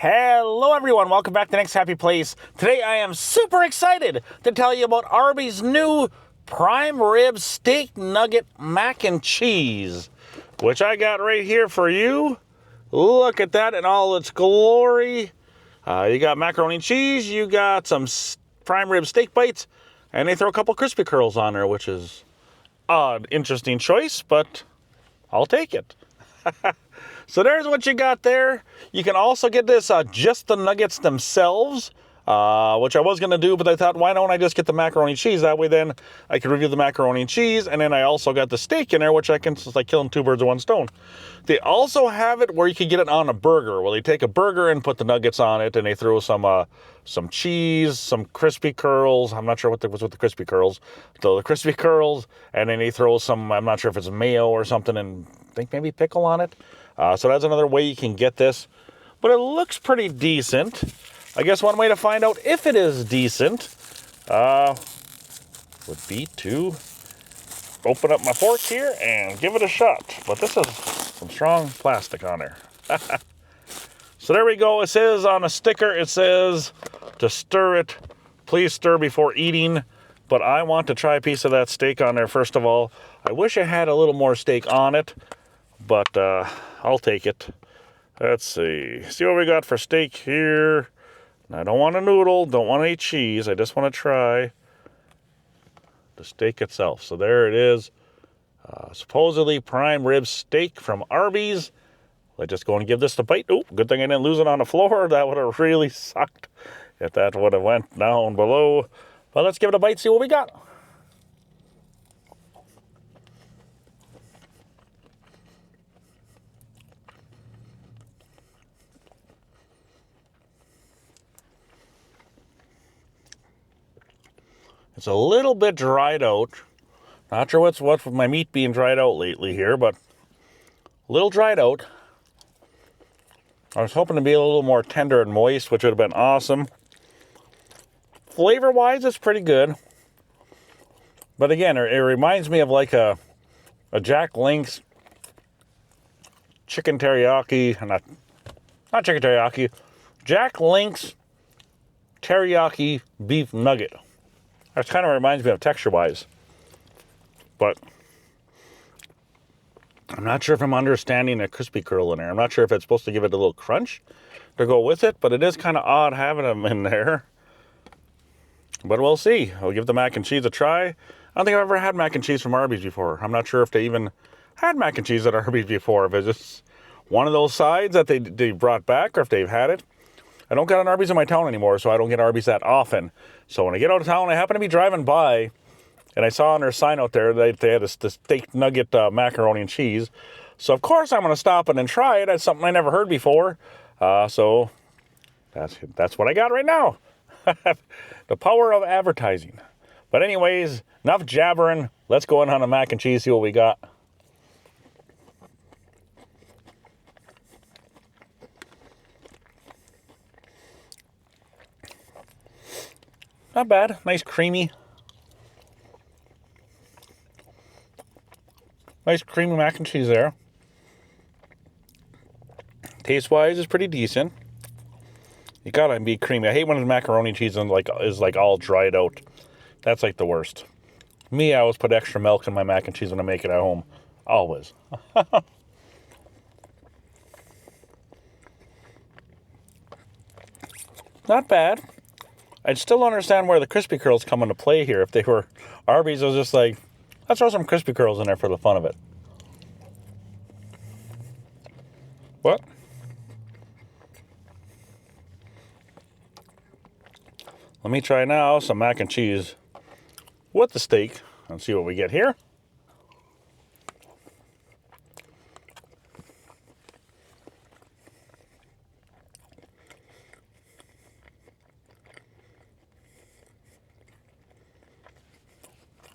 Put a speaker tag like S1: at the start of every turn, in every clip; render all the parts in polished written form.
S1: Hello everyone, welcome back to Next Happy Place. Today I am super excited to tell you about Arby's new prime rib steak nugget mac and cheese, which I got right here for you. Look at that in all its glory. You got macaroni and cheese, you got some prime rib steak bites, and they throw a couple crispy curls on there, which is odd, interesting choice, but I'll take it. So there's what you got there. You can also get this just the nuggets themselves, which I was going to do, but I thought, why don't I just get the macaroni and cheese? That way then I can review the macaroni and cheese, and then I also got the steak in there, which it's like killing two birds with one stone. They also have it where you can get it on a burger, where they take a burger and put the nuggets on it, and they throw some cheese, some crispy curls. I'm not sure what's with the crispy curls. So the crispy curls, and then they throw some, I'm not sure if it's mayo or something, and I think maybe pickle on it. So that's another way you can get this. But it looks pretty decent. I guess one way to find out if it is decent would be to open up my fork here and give it a shot. But this is some strong plastic on there. So there we go. It says on a sticker, it says to stir it. Please stir before eating. But I want to try a piece of that steak on there first of all. I wish I had a little more steak on it, but I'll take it. Let's see. See what we got for steak here. I don't want a noodle, don't want any cheese. I just want to try the steak itself. So there it is. Supposedly prime rib steak from Arby's. Let's just go and give this a bite. Oh, good thing I didn't lose it on the floor. That would have really sucked if that would have went down below. But let's give it a bite, see what we got. It's a little bit dried out. Not sure what's with my meat being dried out lately here, but a little dried out. I was hoping to be a little more tender and moist, which would have been awesome. Flavor-wise, it's pretty good. But again, it reminds me of like a Jack Link's chicken teriyaki, not chicken teriyaki, Jack Link's teriyaki beef nugget. That kind of reminds me of texture-wise. But I'm not sure if I'm understanding a crispy curl in there. I'm not sure if it's supposed to give it a little crunch to go with it, but it is kind of odd having them in there. But we'll see. I'll give the mac and cheese a try. I don't think I've ever had mac and cheese from Arby's before. I'm not sure if they even had mac and cheese at Arby's before. If it's just one of those sides that they brought back, or if they've had it. I don't get an Arby's in my town anymore, so I don't get Arby's that often. So when I get out of town, I happen to be driving by, and I saw on their sign out there that they had this steak nugget macaroni and cheese. So of course I'm going to stop and try it. That's something I never heard before. So that's what I got right now. The power of advertising. But anyways, enough jabbering. Let's go in on the mac and cheese, see what we got. Not bad. Nice creamy. Nice creamy mac and cheese there. Taste-wise, it's pretty decent. You gotta be creamy. I hate when the macaroni cheese is like all dried out. That's like the worst. Me, I always put extra milk in my mac and cheese when I make it at home. Always. Not bad. I'd still understand where the crispy curls come into play here. If they were Arby's, I was just like, let's throw some crispy curls in there for the fun of it. What? Let me try now some mac and cheese with the steak and see what we get here.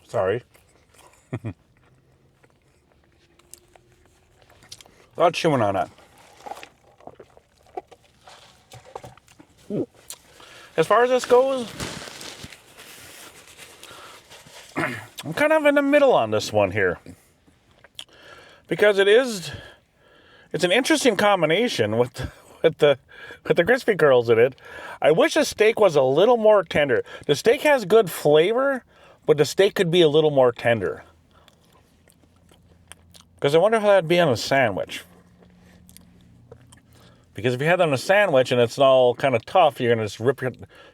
S1: Sorry. A lot chewing on that. Ooh. As far as this goes, I'm kind of in the middle on this one here. Because it's an interesting combination with with the crispy curls in it. I wish the steak was a little more tender. The steak has good flavor, but the steak could be a little more tender. Because I wonder how that'd be on a sandwich. Because if you had that on a sandwich and it's all kind of tough, you're gonna just you're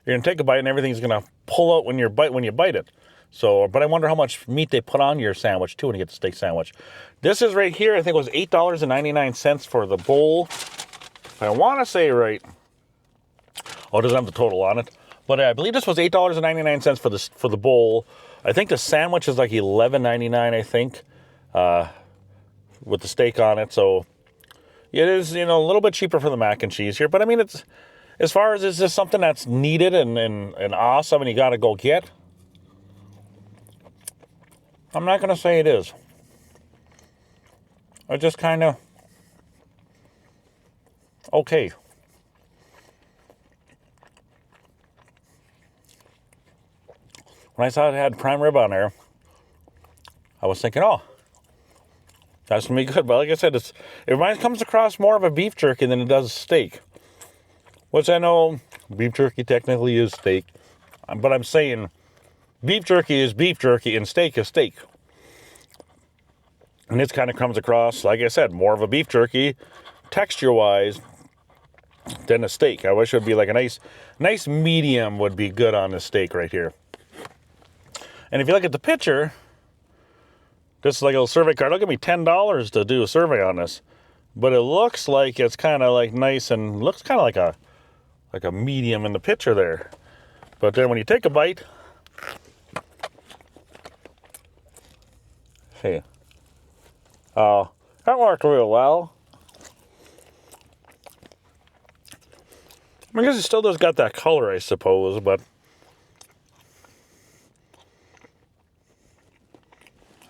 S1: gonna take a bite and everything's gonna pull out when you bite it. So, but I wonder how much meat they put on your sandwich too when you get the steak sandwich. This is right here. I think it was $8.99 for the bowl. If I want to say right. Oh, it doesn't have the total on it, but I believe this was $8.99 for the bowl. I think the sandwich is like $11.99. I think, with the steak on it. So it is, a little bit cheaper for the mac and cheese here. But I mean, it's as far as is this something that's needed and awesome and you got to go get. I'm not going to say it is. I just kind of okay. When I saw it had prime rib on there, I was thinking, oh, that's going to be good. But like I said, it comes across more of a beef jerky than it does steak. Which I know beef jerky technically is steak. But I'm saying beef jerky is beef jerky and steak is steak. And this kind of comes across, like I said, more of a beef jerky, texture-wise, than a steak. I wish it would be like a nice medium would be good on this steak right here. And if you look at the picture, this is like a little survey card. It'll give me $10 to do a survey on this. But it looks like it's kind of like nice and looks kind of like a medium in the picture there. But then when you take a bite, see, that worked real well. I guess it still does got that color, I suppose, but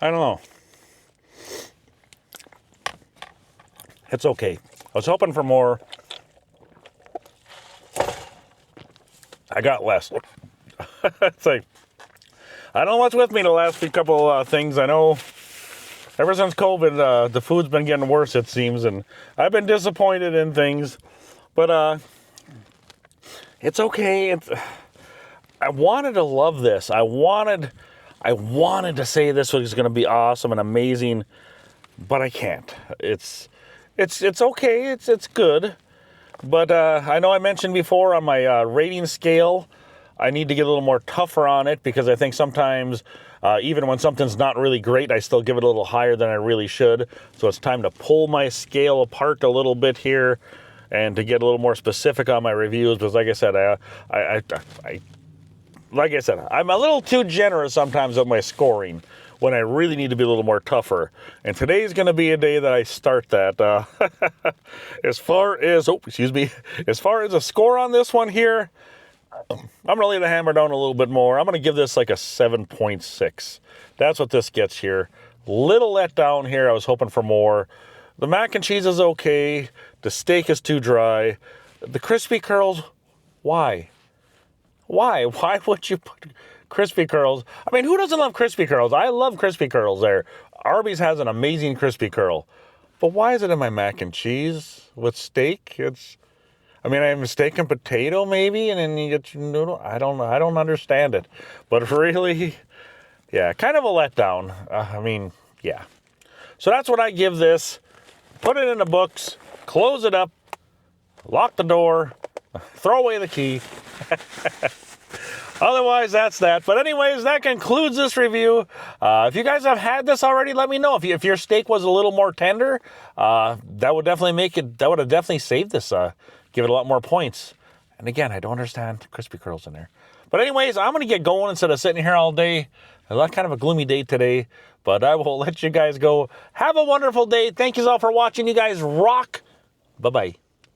S1: I don't know. It's okay. I was hoping for more. I got less. It's like, I don't know what's with me the last few couple things. I know ever since COVID, the food's been getting worse, it seems, and I've been disappointed in things. But it's okay. I wanted to love this. I wanted to say this was going to be awesome and amazing, but I can't. It's okay. It's good. But I know I mentioned before on my rating scale, I need to get a little more tougher on it because I think sometimes even when something's not really great, I still give it a little higher than I really should. So it's time to pull my scale apart a little bit here and to get a little more specific on my reviews. Because like I said, I'm a little too generous sometimes with my scoring when I really need to be a little more tougher. And today's going to be a day that I start that. As far as a score on this one here, I'm going to lay the hammer down a little bit more. I'm going to give this like a 7.6. That's what this gets here. Little let down here. I was hoping for more. The mac and cheese is okay. The steak is too dry. The crispy curls, why? Why would you put crispy curls? I mean, who doesn't love crispy curls? I love crispy curls there. Arby's has an amazing crispy curl. But why is it in my mac and cheese with steak? I have a steak and potato maybe, and then you get your noodle. I don't understand it. But really, yeah, kind of a letdown. Yeah. So that's what I give this. Put it in the books, close it up, lock the door, throw away the key. Otherwise, that's that. But anyways, that concludes this review. If you guys have had this already, let me know. If your steak was a little more tender, that would have definitely saved this. Give it a lot more points. And again, I don't understand crispy curls in there. But anyways, I'm going to get going instead of sitting here all day. I had kind of a gloomy day today, but I will let you guys go. Have a wonderful day. Thank you all for watching. You guys rock. Bye-bye.